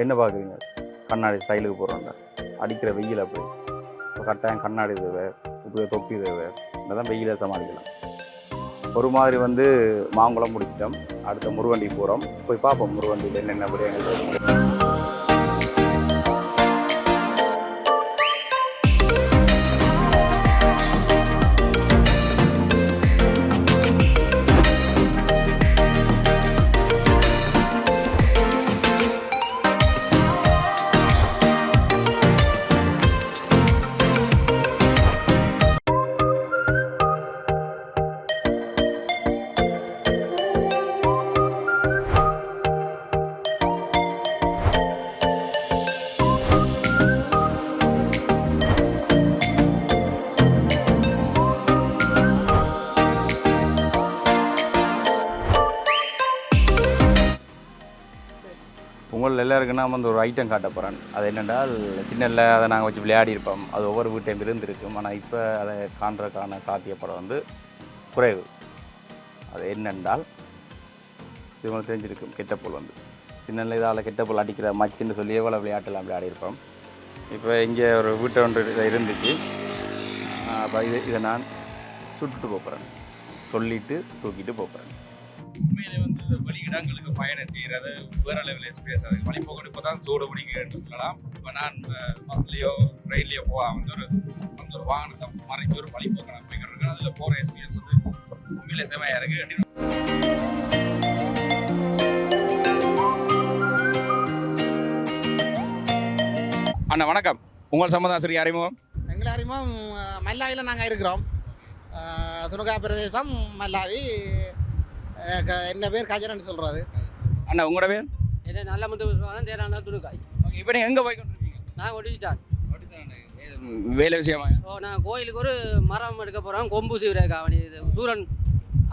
என்ன பார்க்குறீங்க? கண்ணாடி ஸ்டைலுக்கு போகிறோம்ல, அடிக்கிற வெயில் அப்படி. இப்போ கட்டாயம் கண்ணாடி தேவை, இப்படி தொப்பி தேவை. இந்த தான் வெயிலை சமாளிக்கலாம். ஒரு மாதிரி வந்து மாங்குளம் முடிச்சிட்டோம். அடுத்த முருகண்டி போகிறோம். போய் பார்ப்போம் முருகண்டியில் என்னென்ன விடயங்கள். உங்கள் எல்லாருக்குன்னா வந்து ஒரு ஐட்டம் காட்ட போகிறேன். அது என்னென்றால் சின்னல்ல அதை நாங்கள் வச்சு விளையாடி இருப்போம். அது ஒவ்வொரு வீட்டையும் இருந்திருக்கும். ஆனால் இப்போ அதை காண்றதுக்கான சாத்தியப்படம் வந்து குறைவு. அது என்னென்றால் இது உங்களுக்கு தெரிஞ்சிருக்கும், கெட்டப்போல் வந்து சின்னல்ல இதால் கெட்டப்போல் அடிக்கிற மச்சுன்னு சொல்லி எவ்வளோ விளையாட்டெல்லாம் விளையாடி இருப்போம். இப்போ இங்கே ஒரு வீட்டை ஒன்று இருந்துச்சு. அப்போ இதை நான் சுட்டுட்டு போகிறேன், சொல்லிவிட்டு தூக்கிட்டு போகிறேன். உண்மையிலே வந்து வெளியிடங்களுக்கு பயணம் செய்கிறது வேற லெவல் எக்ஸ்பீரியன்ஸ். அது வழிபோக்கு இப்போ தான் சூடு பிடிக்கிட்டு சொல்லலாம். இப்போ நான் பஸ்லேயோ ட்ரெயின்லேயோ வந்து ஒரு வாகனத்தை மறைஞ்சு ஒரு வழிபோக்கு நான் போய்கிட்டு இருக்கேன். அதில் போகிற எக்ஸ்பீரியன்ஸ் வந்து உண்மையிலே செமையாக இருக்குது. அண்ணா வணக்கம். உங்கள் சம்பந்தாசிரியர் அறிமுகம்? எங்களை அறிமுகம் மல்லாவியில் நாங்கள் இருக்கிறோம். துணுகா பிரதேசம் மல்லாவி. என்ன பேர் கஜரன்னு சொல்கிறது. அண்ணா உங்களோட பேர்? என்ன நல்ல முத்து தான் தேரான துணுக்காய். ஓகே, இப்போ நீங்கள் எங்கே போய்கிட்டு நான் ஒடிச்சிட்டான் வேலை விஷயமா? நான் கோயிலுக்கு ஒரு மரம் எடுக்க போகிறோம். கொம்பு சீவுறதுக்காக வேண்டி, இது சூரன்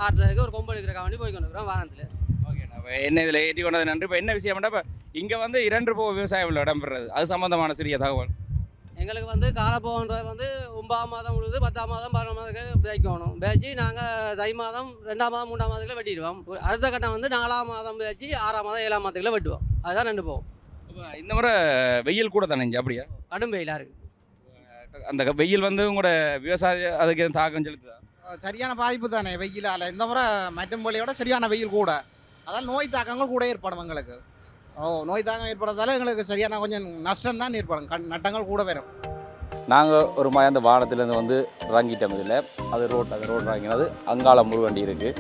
ஆட்டுறதுக்கு ஒரு கொம்பு எடுக்கிறக்காக வேண்டி போய் கொண்டு இருக்கிறோம் வாகனத்தில். ஓகே, என்ன இதில் ஏற்றி கொண்டது நன்றி. இப்போ என்ன விஷயம்னா, இப்போ இங்கே வந்து 2 விவசாயம் இடம்பெறது, அது சம்மந்தமான சிறிய தகவல். எங்களுக்கு வந்து காலப்போன்றது வந்து 9ஆம் மாதம் முழுது 10ஆம் மாதம் 11ஆம் மாதத்துக்கு விதைக்கணும். பேச்சு நாங்கள் தை மாதம் 2ஆம் மாதம் 3ஆம் மாதத்துக்குள்ள வெட்டிடுவோம். அடுத்த கட்டம் வந்து 4ஆம் மாதம் பேச்சு 6ஆம் மாதம் 7ஆம் மாதத்துக்குள்ள வெட்டுவோம். அதுதான் 2 போகும். இந்த முறை வெயில் கூட தானே இங்கே? அப்படியா? கடும் வெயிலாக இருக்குது. அந்த வெயில் வந்து உங்களோட விவசாய அதுக்கு எதுவும் தாக்கம் செலுத்துதா? சரியான பாதிப்பு தானே வெயிலால். இந்த முறை மற்றும் போலியோட சரியான வெயில் கூட, அதால் நோய் தாக்கங்கள் கூட ஏற்படும் எங்களுக்கு. நோய் தாக்கம் ஏற்படுறதால எங்களுக்கு சரியான கொஞ்சம் நஷ்டம் தான் ஏற்படும். நட்டங்கள் கூட வரும். நாங்கள் ஒரு மாதிரி அந்த வானத்துலேருந்து வந்து இறங்கிட்டோம். இதில் அது ரோட் இறங்கினது அங்காள முருகண்டி இருக்குது.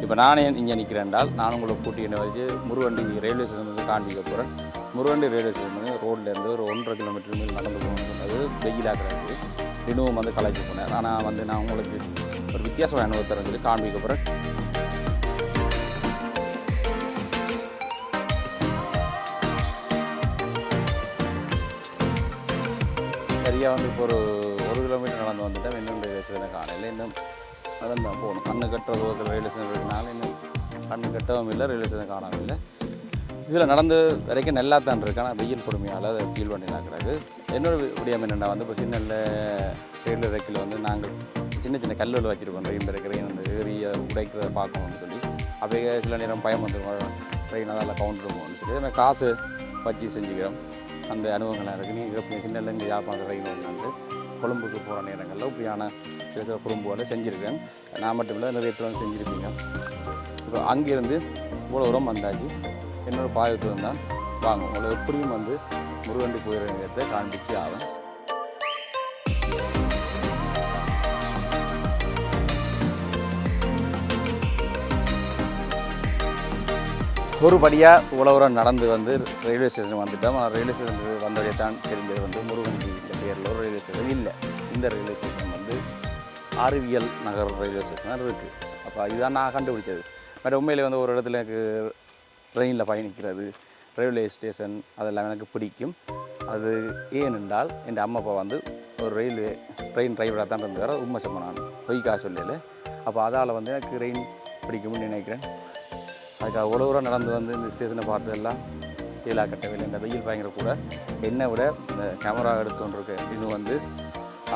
இப்போ நானே இங்கே நிற்கிறேன்டால் நான் உங்களை கூட்டிகிட்டு வச்சு முருகண்டி ரயில்வே ஸ்டேஷன் வந்து காண்பிக்க போகிறேன். முருகண்டி ரயில்வே ஸ்டேஷன் வந்து ரோட்லேருந்து ஒரு 1.5 கிலோமீட்டர் மேல் நடந்து போகணும். அது வெயிலாகிறது. தினமும் வந்து கலைச்சி போனேன். ஆனால் வந்து நான் உங்களுக்கு ஒரு வித்தியாசமான அனுபவத்தை சொல்லி காண்பிக்க போகிறேன். சரியாக வந்து இப்போ ஒரு கிலோமீட்டர் நடந்து வந்துட்டேன். இன்னும் ரயில்வே ஸ்டேஷனை காணையில் இன்னும் நடந்து தான் போகணும். கண்ணு கட்டுற தூரத்தில் ரயில்வே ஸ்டேஷன் இருக்கனால இன்னும் கண்ணு கட்டவும் இல்லை, ரயில்வே ஸ்டேஷன் காணவும் இல்லை. இதில் நடந்து வரைக்கும் நல்லா தான் இருக்கு. ஆனால் வெயில் பொறுமையால் அதை ஃபீல் பண்ணி நாக்கிறாங்க. என்னோட விடியம் என்னென்னா வந்து இப்போ சின்ன ரயில்வே ரேக்கில் வந்து நாங்கள் சின்ன சின்ன கல்லுகள் வச்சுருக்கோம். ட்ரெயின் இருக்கிறேன் அந்த ஏரியை உடைக்கிறத பார்க்கணும்னு சொல்லி அப்படியே சில நேரம் பயம் வந்துடும். ட்ரெயின் அதெல்லாம் கவுண்டர் போகணும்னு சொல்லி நம்ம காசு வச்சு செஞ்சுக்கிறோம். அந்த அனுபவங்கள்லாம் இருக்குது. நீங்கள் இப்போ சின்னல இங்கே யாழ்ப்பாணம் ட்ரெயின் வந்து கொழும்புக்கு போகிற நேரங்களில் இப்படியான சில குறும்புகளை செஞ்சுருக்கேன். நான் மட்டும் இல்லை, நிறைய பேர் வந்து செஞ்சுருப்பீங்க. இப்போ அங்கேருந்து இவ்வளோ தூரம் வந்தாச்சு. என்னோட பாயத்து தான் வாங்க உங்களை எப்படியும் வந்து முருகண்டி போயிடுற நேரத்தை காண்பிச்சு ஆகும். ஒரு படியாக உழவுரம் நடந்து வந்து ரயில்வே ஸ்டேஷன் வந்துட்டோம். ரயில்வே ஸ்டேஷன் வந்தவரை தான் தெரிஞ்சது வந்து முருகண்டி இந்த பேரில் ஒரு ரயில்வே ஸ்டேஷன் இல்லை. இந்த ரயில்வே ஸ்டேஷன் வந்து அறிவியல் நகர் ரயில்வே ஸ்டேஷனாக இருக்குது. அப்போ இதுதான் நான் கண்டுபிடிச்சது. பட் உண்மையிலே வந்து ஒரு இடத்துல எனக்கு ட்ரெயினில் பயணிக்கிறது, ரயில்வே ஸ்டேஷன் அதெல்லாம் எனக்கு பிடிக்கும். அது ஏனென்றால் என் அம்மா அப்பா வந்து ஒரு ட்ரெயின் டிரைவராக தான் இருந்தார். உண்மை சம்பளம் நான் பொய்க்கா சொல்லலை. அப்போ அதால் வந்து எனக்கு ட்ரெயின் பிடிக்கும்னு நினைக்கிறேன். அதுக்காக அவ்வளோ தூரம் நடந்து வந்து இந்த ஸ்டேஷனை பார்த்ததெல்லாம் கீழே கட்டவில்லை. இந்த வெயில் பயங்கர கூட என்னை விட இந்த கேமரா எடுத்துகிட்டு இன்னும் வந்து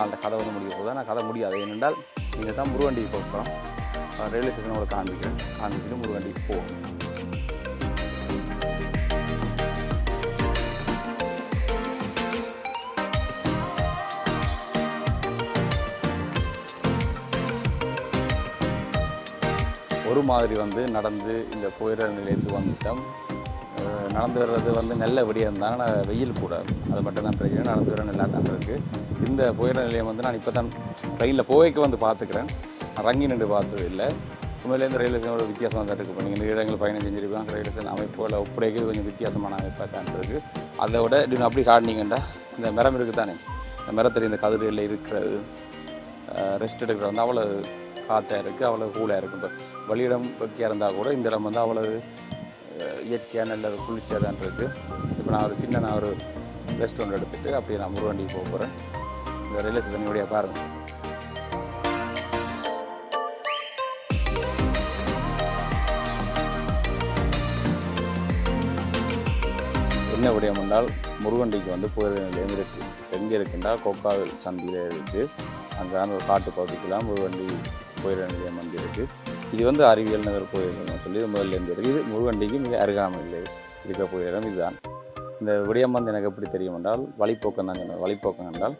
அந்த கதை வந்து முடிய போகுது. ஆனால் கதை முடியாது. ஏனென்றால் நீங்கள் தான் முருகண்டிக்கு போகிறோம். ரயில்வே ஸ்டேஷனோட காண்பிக்கிட்டு முருகண்டிக்கு போவோம். ஒரு மாதிரி வந்து நடந்து இந்த புயல் நிலையத்துக்கு வந்துட்டோம். நடந்து வர்றது வந்து நல்ல விடியம் தான், ஆனால் வெயில் கூட, அது மட்டும் தான் பிரச்சனை. நடந்து வர நல்லா தான் இருக்குது. இந்த புயல் நிலையம் வந்து நான் இப்போ தான் ட்ரெயினில் போய்க்கு வந்து பார்த்துக்கிறேன், ரங்கி நின்று பார்த்தது இல்லை. உண்மையிலே இந்த ரயில் ஸ்டேஷனோட வித்தியாசம் தான் இருக்குது. இப்போ நீங்கள் இந்த இடங்கள் பயணம் செஞ்சுருப்பாங்க, ரயில் ஸ்டேஷன் அமைப்புகளை ஒப்படைக்கிறது கொஞ்சம் வித்தியாசமான அமைப்பாக தான் இருக்குது. அதை விட இது அப்படி காட்டினீங்கன்னா இந்த மரம் இருக்குது தானே, இந்த மரத்தில் இந்த கதிரில் இருக்கிறது ரெஸ்ட் எடுக்கிறது வந்து அவ்வளோ காற்றாக இருக்குது, அவ்வளோ கூலாக இருக்குது. இப்போ வழியிடம் வெக்கையாக இருந்தால் கூட இந்த இடம் வந்து அவ்வளோ இயற்கையாக நல்ல குளிர்ச்சியாக தான் இருக்குது. இப்போ நான் ஒரு ரெஸ்டாரண்ட் எடுத்துகிட்டு அப்படியே நான் முருகண்டிக்கு போக போகிறேன். இந்த ரயில்வே ஸ்டேஷனுடைய பாருங்கள். என்ன விடயம் என்றால் முருகண்டிக்கு வந்து புயல் நிலையம் இருக்குது. எங்கே இருக்குன்றால் கொக்காவில் சந்தியில் இருக்குது. அங்கே ஒரு காட்டு பகுதிக்கெல்லாம் முருகண்டி புயல் நிலையம் வந்து இருக்குது. இது வந்து அறிவியல் நகர் புயல் சொல்லி முதல்லேருந்து இருக்குது. இது முருகண்டிக்கு மிக அருகாமையில் இருக்கிற புயலம் இதுதான். இந்த விடயம் வந்து எனக்கு எப்படி தெரியும் என்றால் வழிப்போக்கம் தான் சொன்னார். வழிப்போக்கம் என்றால்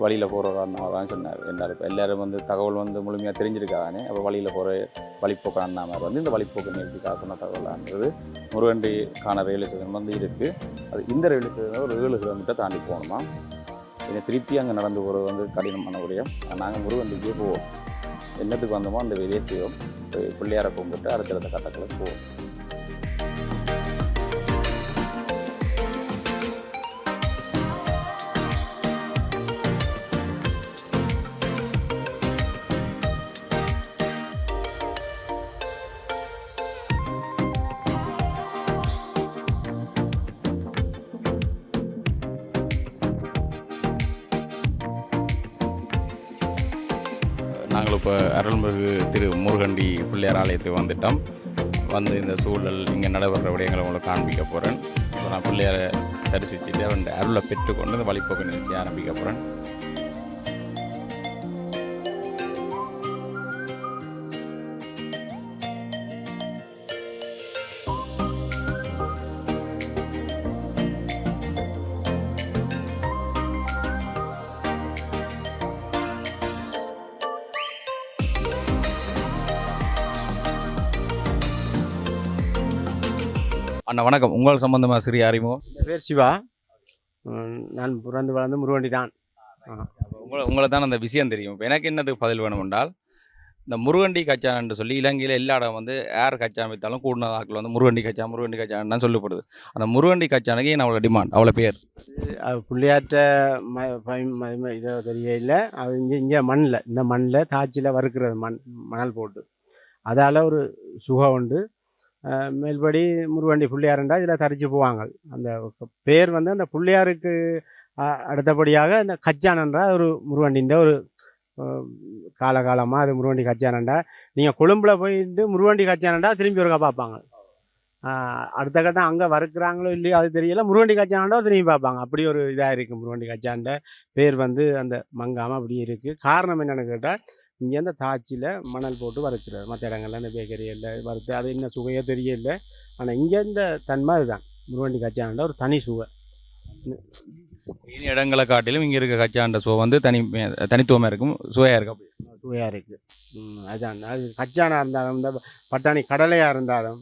வழியில் போகிறவராக தான் சொன்னார். என்றால் இப்போ எல்லோரும் வந்து தகவல் வந்து முழுமையாக தெரிஞ்சிருக்காதானே. அப்போ வழியில் போகிற வழிப்போக்கம் அண்ணாமர் வந்து இந்த வழிப்போக்கம் நிகழ்ச்சிக்காக சொன்ன தகவலான்றது முருகண்டிக்கான ரயில்வே ஸ்டேஷன் வந்து இருக்குது. அது இந்த ரயில்வே ஸ்டேஷன் ஒரு 7 கிலோமீட்டர் தாண்டி போகணுமா. என்னை திருப்பி அங்கே நடந்து போகிறது வந்து கடினமான விடயம். நாங்கள் முருகண்டிக்கே போவோம். என்னத்துக்கு வந்தோமோ அந்த வெளியே செய்வோம். பிள்ளையாரை கும்பிட்டு அடுத்தடுத்த கட்டங்களுக்கு போவோம். நாங்கள் இப்போ அருள்மிகு திரு முருகண்டி பிள்ளையார் ஆலயத்துக்கு வந்துட்டோம். வந்து இந்த சூழல் இங்கே நடைபெற விடயங்களை உங்களுக்கு காண்பிக்க போகிறேன். இப்போ நான் பிள்ளையாரை தரிசிச்சுட்டு அவன் அருளை பெற்றுக்கொண்டு இந்த வழிப்போக்கு நிகழ்ச்சி ஆரம்பிக்க போகிறேன். அண்ணா வணக்கம். உங்கள் சம்பந்தமாக சிறிய அறிமுகம். பேர் சிவா. நான் பிறந்து வளர்ந்து முருகண்டி தான். உங்களை தான் அந்த விஷயம் தெரியும். இப்போ எனக்கு என்னதுக்கு பதில் வேணும் என்றால், இந்த முருகண்டி கச்சான்னு சொல்லி இலங்கையில் எல்லா இடம் வந்து யார் கச்சான் வைத்தாலும் கூடின ஆக்கள் வந்து முருகண்டி கச்சான் தான் சொல்லப்படுது. அந்த முருகண்டி கச்சானுக்கு ஏன் அவ்வளோ டிமாண்ட், அவ்வளோ பேர்? அது புள்ளியாற்ற இதோ தெரியல. அது இங்கே மண்ணில், இந்த மண்ணில் தாச்சியில் வறுக்கிறது, மணல் போட்டு, அதால் ஒரு சுகம் உண்டு. மேல்படி முருகண்டி பிள்ளையாருண்டா இதில் தரிச்சு போவாங்க. அந்த பேர் வந்து அந்த பிள்ளையாருக்கு அடுத்தபடியாக இந்த கச்சானன்றா ஒரு முருகண்டின்ற ஒரு காலகாலமாக அது முருகண்டி கச்சானண்டா. நீங்கள் கொழும்புல போயிட்டு முருகண்டி கச்சானண்டா திரும்பி ஒருக்கா பார்ப்பாங்க. அடுத்த கட்டம் அங்கே வறுக்கிறாங்களோ இல்லையோ அது தெரியல, முருகண்டி கச்சானண்டா திரும்பி பார்ப்பாங்க. அப்படி ஒரு இதாக இருக்குது. முருகண்டி கச்சாண்ட பேர் வந்து அந்த மங்காமல் அப்படி இருக்குது. காரணம் என்னென்னு கேட்டால், இங்கேருந்து தாச்சியில் மணல் போட்டு வறுக்கிறது. மற்ற இடங்கள்ல இந்த பேக்கரியில் வறுத்து அது இன்னும் சுவையோ தெரியல. ஆனால் இங்கே இந்த தன்மை அதுதான். முருகண்டி கச்சாண்ட ஒரு தனி சுவை. இனி இடங்களை காட்டிலும் இங்கே இருக்க கச்சாண்ட சுவை வந்து தனித்துவமாக இருக்கும், சுவையாக இருக்கும். சுவையாக இருக்குது. அதுதான். அது கச்சானாக இருந்தாலும் இந்த பட்டாணி கடலையாக இருந்தாலும்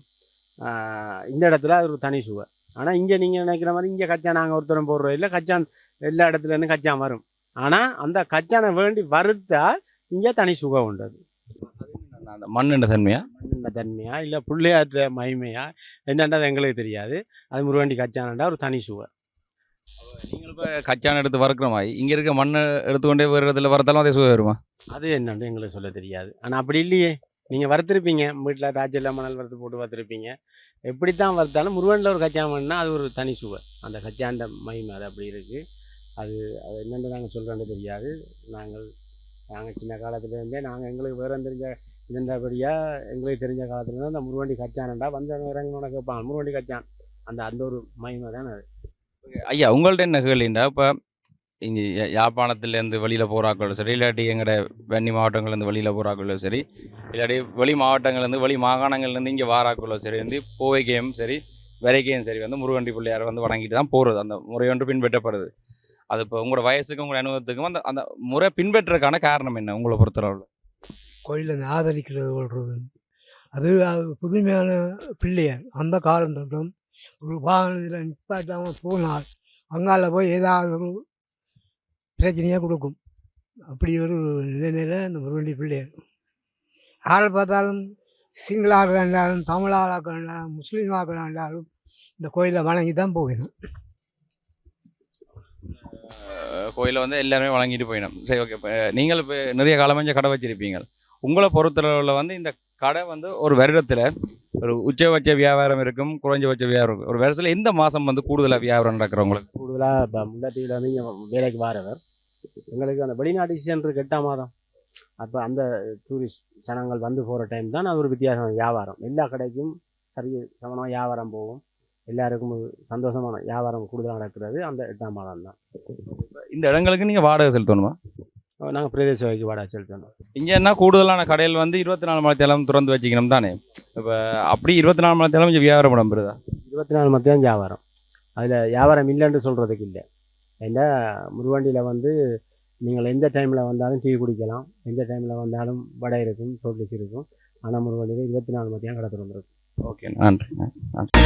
இந்த இடத்துல அது ஒரு தனி சுவை. ஆனால் இங்கே நீங்கள் நினைக்கிற மாதிரி இங்கே கச்சான் நாங்கள் ஒருத்தரும் போடுறோம் இல்லை. கச்சான் எல்லா இடத்துலேருந்து கச்சான் வரும். ஆனால் அந்த கச்சானை வேண்டி வறுத்தால் இங்கே தனி சுகம் உண்டு. அது அந்த மண்ணுண்ட தன்மையா இல்லை பிள்ளையாற்ற மகிமையா என்னன்றது எங்களுக்கு தெரியாது. அது முருகண்டி கச்சானண்டா ஒரு தனி சுவை. நீங்கள் இப்போ கச்சான் எடுத்து வறுக்கிற மாதிரி இங்கே இருக்க மண்ணை எடுத்துக்கொண்டே வேறு இடத்துல வறுத்தாலும் அதே சுவை வருமா? அது என்னன்னு எங்களுக்கு சொல்ல தெரியாது. ஆனால் அப்படி இல்லையே. நீங்கள் வறுத்துருப்பீங்க வீட்டில் தாச்சியில் மணல் வறுத்து போட்டு வறுத்துருப்பீங்க. எப்படி தான் வறுத்தாலும் முருகனில் ஒரு கச்சான் பண்ணால் அது ஒரு தனி சுவை. அந்த கச்சாண்ட மகிமை அது அப்படி இருக்குது. அது என்னென்னு நாங்கள் சொல்கிறேன்னு தெரியாது. நாங்கள் சின்ன காலத்துலேருந்தே எங்களுக்கு வேறு தெரிஞ்ச இதன்றபடியாக எங்களுக்கு தெரிஞ்ச காலத்துலேருந்து அந்த முருகண்டி கச்சானண்டா வந்து இறங்கினோட கேட்பாங்க முருகண்டி கச்சான். அந்த ஒரு மகிமை தான் அது. ஐயா, உங்கள்ட்ட என்ன கேள்விண்டா, இப்போ இங்கே யாழ்ப்பாணத்துலேருந்து வெளியில் போகிறாக்களும் சரி, இல்லாட்டி எங்களோட வன்னி மாவட்டங்கள்லேருந்து வெளியில் போகிறாக்களும் சரி, இல்லாட்டி வெளி மாவட்டங்கள்லேருந்து வெளி மாகாணங்கள்லேருந்து இங்கே வாராக்களும் சரி, வந்து போவைக்கையும் சரி வரைக்கையும் சரி வந்து முருகண்டி பிள்ளையாரை வந்து வணங்கிட்டு தான் போகிறது. அந்த முறையொன்று பின்பற்றப்படுது. அது இப்போ உங்களோட வயசுக்கும் உங்களோட அனுபவத்துக்கும் அந்த முறை பின்பற்றுறதுக்கான காரணம் என்ன உங்களை பொறுத்தளவில்? கோயிலில் ஆதரிக்கிறது கொள்வது, அது புதுமையான பிள்ளையர் அந்த காலம் தொட்டும் ஒரு வாகனத்தில் நிப்பாட்டாமல் போனால் அங்கால போய் ஏதாவது ஒரு பிரச்சனையாக கொடுக்கும். அப்படி ஒரு நிலைமையில் இந்த முருகண்டி பிள்ளையர் யாரை பார்த்தாலும் சிங்களாக இருந்தாலும் தமிழாக இருந்தாலும் முஸ்லீமாக இருந்தாலும் இந்த கோயிலை வணங்கி தான் போகணும். கோயிலை வந்து எல்லாருமே வழங்கிட்டு போயிடும். சரி, ஓகே. இப்போ நீங்கள் இப்போ நிறைய காலமாக கடை வச்சிருப்பீங்க. உங்களை பொறுத்தளவில் வந்து இந்த கடை வந்து ஒரு வருடத்தில் ஒரு உச்சபட்ச வியாபாரம் இருக்கும், குறைஞ்சபட்ச வியாபாரம் இருக்கும். ஒரு வருஷத்தில் எந்த மாதம் வந்து கூடுதலாக வியாபாரம் நடக்கிறவங்களுக்கு? கூடுதலாக இப்போ முன்னாடியில் வந்து இங்கே வேலைக்கு வாரவர் எங்களுக்கு அந்த வெளிநாட்டு சீசன் இருக்கு 8ஆம் மாதம். அப்போ அந்த டூரிஸ்ட் ஜனங்கள் வந்து போகிற டைம் தான் அது ஒரு வித்தியாசம் வியாபாரம். எல்லா கடைக்கும் சரி சமமாக வியாபாரம் போகும். எல்லாருக்கும் ஒரு சந்தோஷமான வியாபாரம் கூடுதலாக நடக்கிறது அந்த 8ஆம் மாதம் தான். இந்த இடங்களுக்கு நீங்கள் வாடகை செலுத்தணுமா? நாங்கள் பிரதேச வகைக்கு வாடகை செலுத்தணும். இங்கே என்ன கூடுதலான கடையில் வந்து 24 மணி நேரம் திறந்து வச்சுக்கணும் தானே? இப்போ அப்படி 24 மணி நேரம் கொஞ்சம் வியாபாரம் இடம்பெறுதா? 24 மணி நேரம் வியாபாரம். அதில் வியாபாரம் இல்லைன்னு சொல்கிறதுக்கு இல்லை. ஏன்னா முருகண்டியில் வந்து நீங்கள் எந்த டைமில் வந்தாலும் டீ குடிக்கலாம், எந்த டைமில் வந்தாலும் வடை இருக்கும், சோட்லிஸ் இருக்கும். ஆனால் முருகண்டியில் 24 மணி நேரம் கடை திறந்துருக்கும். ஓகே, நன்றி நன்றி.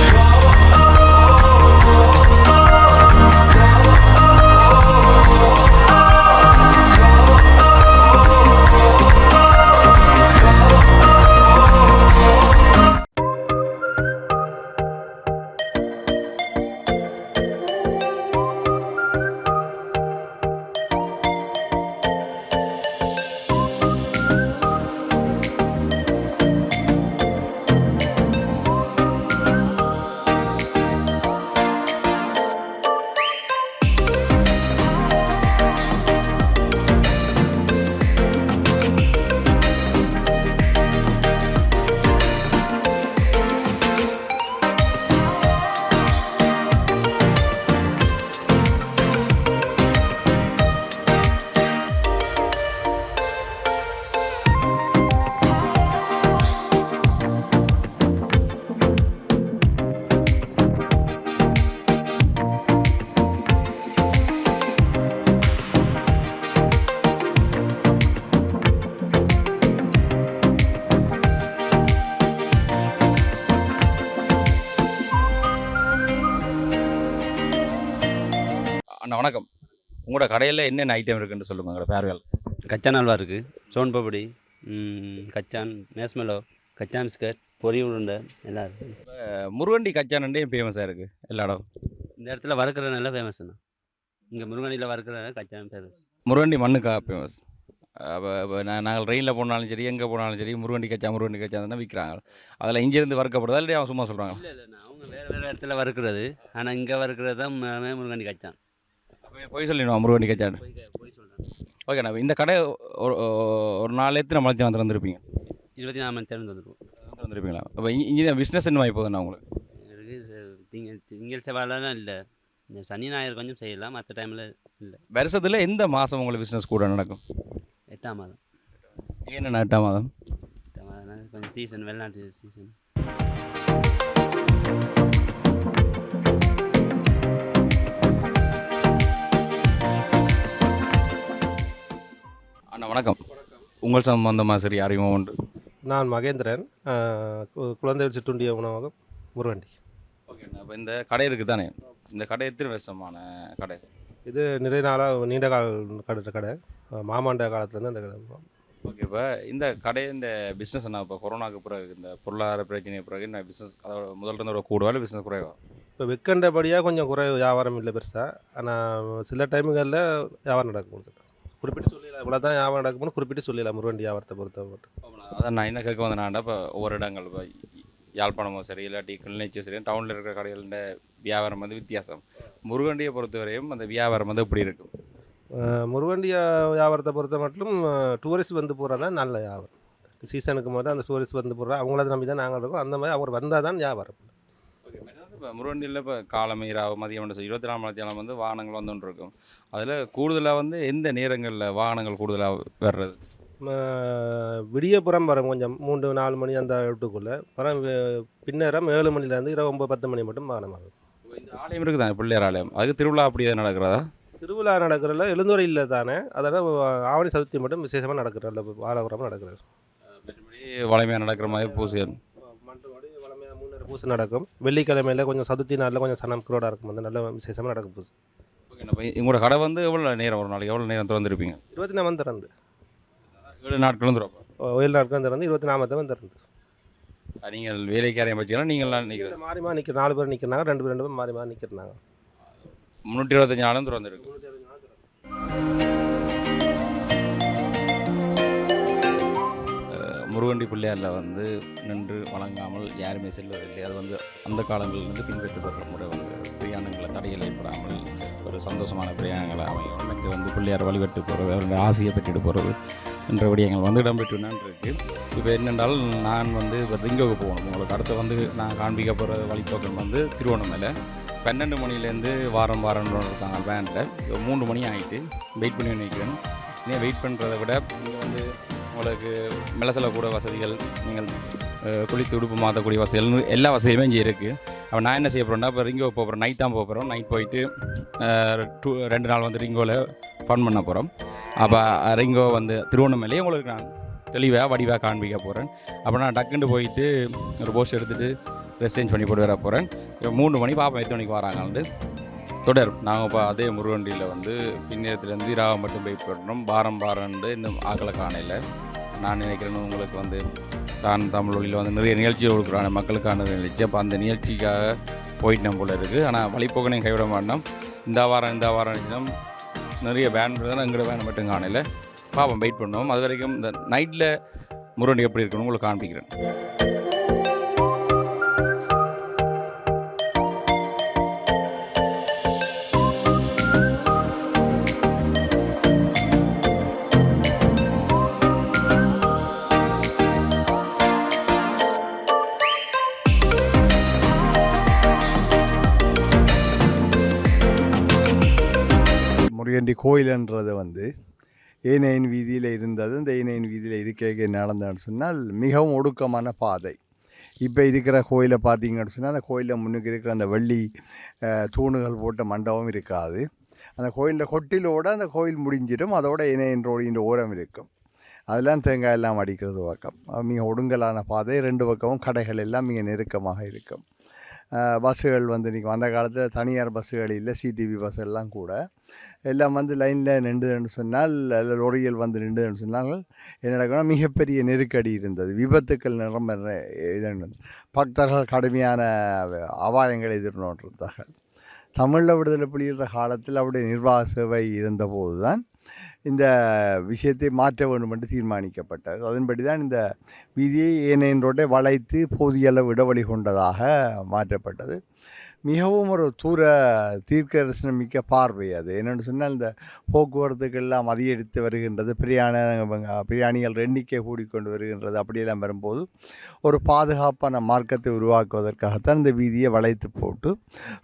அண்ணா வணக்கம். உங்களோட கடையில் என்னென்ன ஐட்டம் இருக்குன்னு சொல்லுங்கள் உங்களோட பேர்கள். கச்சான் அல்வா இருக்குது, சோன் பப்படி, கச்சான் மேஸ்மெலோ, கச்சான் ஸ்கர்ட், பொரி உருண்டை எல்லாம் இருக்குது. முருகண்டி கச்சானண்டே ஃபேமஸாக இருக்குது எல்லா இடம். இந்த இடத்துல வறுக்கிற நல்லா ஃபேமஸ்ண்ணா. இங்கே முருகனியில் வறுக்கிற கச்சான் ஃபேமஸ். முருகண்டி மண்ணுக்கா ஃபேமஸ். இப்போ நாங்கள் ட்ரெயினில் போனாலும் சரி, எங்கே போனாலும் சரி, முருகண்டி கச்சா தானே விற்கிறாங்க. அதில் இங்கேருந்து வறுக்கப்படுதா இல்லை அவன் சும்மா சொல்கிறாங்க? இல்லை இல்லைண்ணா, அவங்க வேறு இடத்துல வறுக்கிறது. ஆனால் இங்கே வறுக்கிறது தான் முருகண்டி கச்சான். போய் சொல்லிடுவோம் முருகண்டி கச்சான். போய் சொல்கிறேன். ஓகேண்ணா. இந்த கடை ஒரு நாள் எத்தனை மலைச்சி வந்துருப்பீங்க? 24 மணி நேரம் வந்துருப்பீங்களா? அப்போ இங்கே பிஸ்னஸ் என்ன வாங்கி போகுதுண்ணா உங்களுக்கு? திங்கள் செவ்வாயெலாம் இல்லை, சனி ஞாயிறு கொஞ்சம் செய்யலாம், மற்ற டைமில் இல்லை. வருஷத்தில் எந்த மாதம் உங்களுக்கு பிஸ்னஸ் கூட நடக்கும்? 8ஆம் மாதம். என்னண்ணா 8ஆம் மாதம்? 8ஆம் மாதம் கொஞ்சம் சீசன், வெளிநாட்டு சீசன். அண்ணா வணக்கம். உங்கள் சம்பந்தமாக சரி அறிமுகம் உண்டு. நான் மகேந்திரன், குழந்தைகள் சிற்றுண்டிய உணவகம் முருகண்டி. ஓகேண்ணா. இப்போ இந்த கடை இருக்குது தானே, இந்த கடை எத்தனை வருஷமான கடை? இது நிறைய நாளாக நீண்ட கால கடை, மாமாண்ட காலத்துலேருந்து அந்த கடை. ஓகே. இப்போ இந்த கடை இந்த பிஸ்னஸ் என்ன இப்போ கொரோனாவுக்கு பிறகு இந்த பொருளாதார பிரச்சனை பிறகு இந்த பிஸ்னஸ் அதோட முதல்ல இருந்த ஒரு கூடுதல் பிஸ்னஸ் குறைவா? இப்போ விற்கண்டபடியாக கொஞ்சம் வியாபாரம் இல்லை பெருசாக. ஆனால் சில டைமுகளில் வியாபாரம் நடக்கும். குறிப்பிட்டு சொல்லலாம் இவ்வளோ தான் வியாபாரம் நடக்கும்னு குறிப்பிட்டு சொல்லலாம் முருகண்டி வியாபாரத்தை பொறுத்த மட்டும். அதான் நான் என்ன கேட்க வந்தேனாண்டா, இப்போ ஒவ்வொரு இடங்கள் இப்போ யாழ்ப்பாணமோ சரி இல்லாட்டி கிளிநொச்சியோ சரி டவுனில் இருக்கிற கடைகளோட வியாபாரம் வந்து வித்தியாசம். முருகண்டியை பொறுத்தவரையும் அந்த வியாபாரம் வந்து எப்படி இருக்கும்? முருகண்டி வியாபாரத்தை பொறுத்த மட்டும் டூரிஸ்ட் வந்து போகிறது தான் நல்ல வியாபாரம். சீசனுக்கு போது அந்த டூரிஸ்ட் வந்து போடுறோம், அவங்கள நம்பி தான் நாங்கள் இருக்கோம். அந்த மாதிரி அவர் வந்தால் தான் வியாபாரம். ஓகே. இப்போ முருகண்டியில் இப்போ காலமை ராவு மதியம் 24 மணி நேரம் வந்து வாகனங்கள் வந்துட்டு இருக்கும். அதில் கூடுதலாக வந்து எந்த நேரங்களில் வாகனங்கள் கூடுதலாக வர்றது? விடியப்புறம் வரும் கொஞ்சம் 3-4 மணி அந்த இடத்துக்குள்ளே அப்புறம் பின்னேரம் 7 மணிலேருந்து இரவு 9-10 மணி மட்டும் வாகனம் ஆகும். இந்த ஆலயம் இருக்குது தானே, பிள்ளையார் ஆலயம், அதுக்கு திருவிழா அப்படியே நடக்கிறதா? திருவிழா நடக்கிறதுல எழுந்துறை இல்லை தானே, அதனால் ஆவணி சதுர்த்தி மட்டும் விசேஷமாக நடக்கிறதில்ல, வாழபுரம் நடக்கிறது. மற்றபடி வளமையாக நடக்கிற மாதிரி பூசை மண்டபடி வளமையாக 3 நேரம் பூசை நடக்கும். வெள்ளிக்கிழமையில் கொஞ்சம் சதுர்த்தி நாளில் கொஞ்சம் சனம் குரோடாக இருக்கும். வந்து நல்ல விசேஷமாக நடக்கும் பூசை. ஓகே. இப்போ உங்களோட கடை வந்து எவ்வளோ நேரம் ஒரு நாளைக்கு எவ்வளோ நேரம் திறந்துருப்பீங்க? 24 திறந்து 7 நாட்களும் திறப்போம். 7 நாட்கள் திறந்து 24 திறந்து. நீங்கள் வேலைக்காரையும் வச்சுக்கலாம் நீங்கள்லாம் நிற்கிறது மாறி மாறி நிற்கிற 4 பேர் நிற்கிறாங்க, 2 பேர் மாறி மாறி நிற்கிறாங்க. 325 நாளும் திறந்துருக்கு. முருகண்டி பிள்ளையாரில் வந்து நின்று வழங்காமல் யாருமே செல்வதில்லை. அது வந்து அந்த காலங்களிலிருந்து பின்பற்றப்படுற முறை வந்து பிரயாணங்களை தடைகள் ஏற்படாமல் ஒரு சந்தோஷமான பிரயாணங்களை அமையும். எனக்கு வந்து பிள்ளையார் வழிபட்டு போகிறது, அவருடைய ஆசையை பெற்றுட்டு போகிறது என்ற விடயங்கள் வந்து இடம்பெற்றுனான் இருக்குது. இப்போ என்னென்றால் நான் வந்து இப்போ ரிங்கோவுக்கு போகணும். உங்களுக்கு அடுத்து வந்து நான் காண்பிக்க போகிற வழிபோக்கம் வந்து திருவண்ணாமலை 12 மணிலேருந்து வாரம் இருக்காங்க வேனில். 3 மணி ஆகிட்டு வெயிட் பண்ணி நிற்கிறேன். இன்னும் வெயிட் பண்ணுறதை விட இங்கே வந்து உங்களுக்கு மிளசல கூட வசதிகள், நீங்கள் குளித்து உடுப்பு மாற்றக்கூடிய வசதிகள், எல்லா வசதியுமே இங்கே இருக்குது. அப்போ நான் என்ன செய்ய போகிறேன்னா, இப்போ ரிங்கோ போகிறோம், நைட் தான் போகிறோம். நைட் போயிட்டு 2 நாள் வந்து ரிங்கோவில் ஃபன் பண்ண போகிறோம். அப்போ ரிங்கோ வந்து திருவண்ணாமலையே உங்களுக்கு நான் தெளிவாக வடிவாக காண்பிக்க போகிறேன். அப்போ நான் டக்குன்னு போயிட்டு ஒரு போஸ்ட் எடுத்துகிட்டு ட்ரெஸ் சேஞ்ச் பண்ணி போட்டு வர போகிறேன். 3 மணி பாப்பா எத்தனை மணிக்கு வராங்கன்னு தொடரும். நாங்கள் இப்போ அதே முருகண்டியில் வந்து பின்னேரத்துலேருந்து இராவை மட்டும் போய் போட்டோம். பாரம்ண்டு இன்னும் ஆக்களை காணையில் நான் நினைக்கிறேன்னு உங்களுக்கு வந்து தான் தமிழ் வழியில் வந்து நிறைய நிகழ்ச்சிகள் கொடுக்குறாங்க மக்களுக்கான நிகழ்ச்சி. அப்போ அந்த நிகழ்ச்சிக்காக போயிட்டு போல இருக்குது. ஆனால் வழிபோக்கனையும் கைவிட மாட்டோம். இந்த வாரம் இருந்துச்சுன்னா நிறைய வேன் தான், எங்களோட வேன் மட்டும் காணையில் பாப்போம், வெயிட் பண்ணுவோம். அது வரைக்கும் இந்த நைட்டில் முருகண்டி எப்படி இருக்கணும் உங்களுக்கு காண்பிக்கிறேன். முருகண்டி கோயிலுன்றது வந்து ஏனையின் வீதியில் இருந்தது. இந்த ஏனையின் வீதியில் இருக்க நடந்ததுன்னு சொன்னால் மிகவும் ஒடுக்கமான பாதை. இப்போ இருக்கிற கோயிலை பார்த்தீங்கன்னு சொன்னால் அந்த கோயிலில் முன்னுக்கு இருக்கிற அந்த வெள்ளி தூணுகள் போட்ட மண்டபம் இருக்காது. அந்த கோயிலில் கொட்டிலோடு அந்த கோயில் முடிஞ்சிடும். அதோட ஏனையின் ரோடின் ஓரம் இருக்கும். அதெல்லாம் தேங்காய் எல்லாம் அடிக்கிறது பக்கம். மிக ஒடுங்கலான பாதை. 2 பக்கமும் கடைகள் எல்லாம் மிக நெருக்கமாக இருக்கும். பஸ்ஸுகள் வந்து இன்றைக்கி அந்த காலத்தில் தனியார் பஸ்ஸுகள் இல்லை, சிடிவி பஸ்ஸெல்லாம் கூட எல்லாம் வந்து லைனில் நின்றுதுன்னு சொன்னால், லொரிகள் வந்து நின்றுதுன்னு சொன்னால் என்ன நடக்கணும், மிகப்பெரிய நெருக்கடி இருந்தது. விபத்துக்கள் நிரம்ப இது பக்தர்கள் கடுமையான அபாயங்களை எதிர்நோட்டிருந்தார்கள். தமிழில் விடுதலை புலிகிற காலத்தில் அவருடைய நிர்வாக சேவை இருந்தபோது தான் இந்த விஷயத்தை மாற்ற வேண்டும் என்று தீர்மானிக்கப்பட்டது. அதன்படி தான் இந்த வீதியை ஏனையின் ரோட்டை வளைத்து போதிய அளவு இடைவெளி கொண்டதாக மாற்றப்பட்டது. மிகவும் ஒரு தீர்க்கதரிசனம் மிக்க பார்வை அது. என்னென்னு சொன்னால் இந்த போக்குவரத்துக்கெல்லாம் அதிகரித்து வருகின்றது, பிரயாணிகள் எண்ணிக்கை கூடிக்கொண்டு வருகின்றது. அப்படியெல்லாம் வரும்போது ஒரு பாதுகாப்பான மார்க்கத்தை உருவாக்குவதற்காகத்தான் இந்த வீதியை வளைத்து போட்டு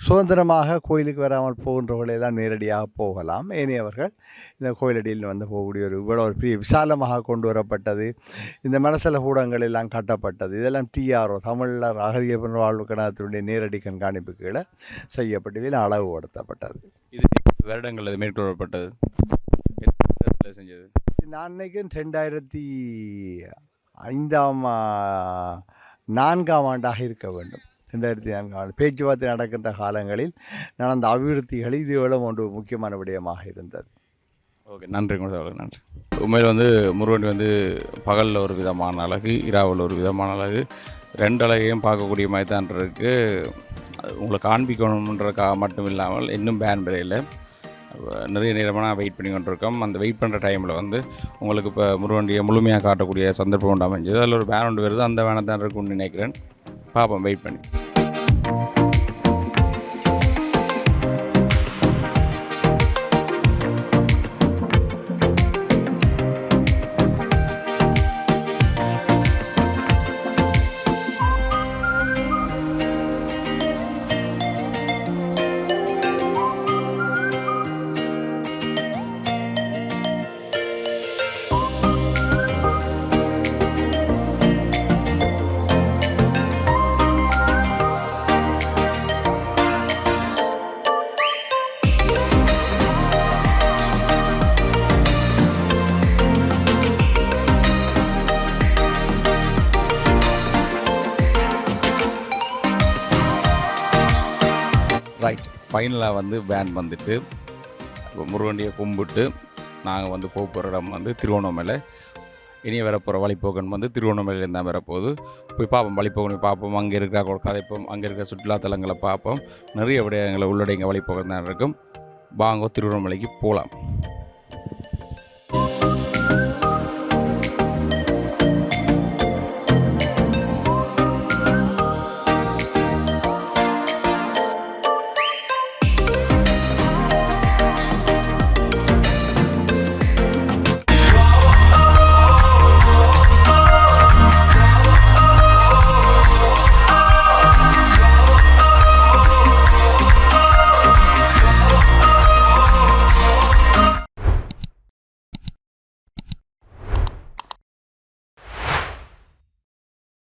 சுதந்திரமாக கோயிலுக்கு வராமல் போகின்றவர்களெல்லாம் நேரடியாக போகலாம். ஏனையவர்கள் இந்த கோயிலடியில் வந்து போகக்கூடிய இவ்வளோ ஒரு பெரிய விசாலமாக கொண்டு வரப்பட்டது. இந்த மனசல கூடங்கள் எல்லாம் கட்டப்பட்டது. இதெல்லாம் டிஆர்ஓ தமிழர் அகதிய வாழ்வு கழகத்தினுடைய நேரடி கண்காணிப்பு கீழே செய்யப்பட்டு அளவுபடுத்தப்பட்டது. இது வருடங்கள் மேற்கொள்ளப்பட்டது செஞ்சது. நான் நினைக்கிறேன் 2005-4ஆம் ஆண்டாக இருக்க வேண்டும். 2004 ஆண்டு பேச்சுவார்த்தை நடக்கின்ற காலங்களில் நடந்த அபிவிருத்திகள் இதுவிட ஒன்று முக்கியமான விடயமாக இருந்தது. ஓகே, நன்றி. நன்றி. உண்மையில் வந்து முருகண்டி வந்து பகலில் ஒரு விதமான அழகு, இரவில் ஒரு விதமான அழகு, 2 அழகையும் பார்க்கக்கூடிய மாதிரி தான் இருக்குது. உங்களை காண்பிக்கணுன்றதுக்காக மட்டும் இல்லாமல் இன்னும் பேன் விலையில் நிறைய நேரமாக வெயிட் பண்ணி கொண்டிருக்கோம். அந்த வெயிட் பண்ணுற டைமில் வந்து உங்களுக்கு இப்போ முருகண்டியை முழுமையாக காட்டக்கூடிய சந்தர்ப்பம் உண்டு அமைஞ்சது. அதில் ஒரு வேன் ஒன்று வருது, அந்த வேனை தான் இருக்குன்னு நினைக்கிறேன். பார்ப்போம், வெயிட் பண்ணி. ஃபைனலாக வந்து வேன் வந்துட்டு முருகண்டியை கும்பிட்டு நாங்கள் வந்து போகிற இடம் வந்து திருவண்ணாமலை. இனி வரப்போகிற வழிப்போக்கன் வந்து திருவண்ணாமலையிலேருந்து தான் வரப்போகுது. போய் பார்ப்போம், வழிப்போக்கனை பார்ப்போம், அங்கே இருக்கிற கதைப்போம், அங்கே இருக்கிற சுற்றுலாத்தலங்களை பார்ப்போம். நிறைய விடயங்களை உள்ளடங்கிய வழிப்போக்கன் தான் இருக்கும். வாங்க திருவண்ணாமலைக்கு போகலாம்.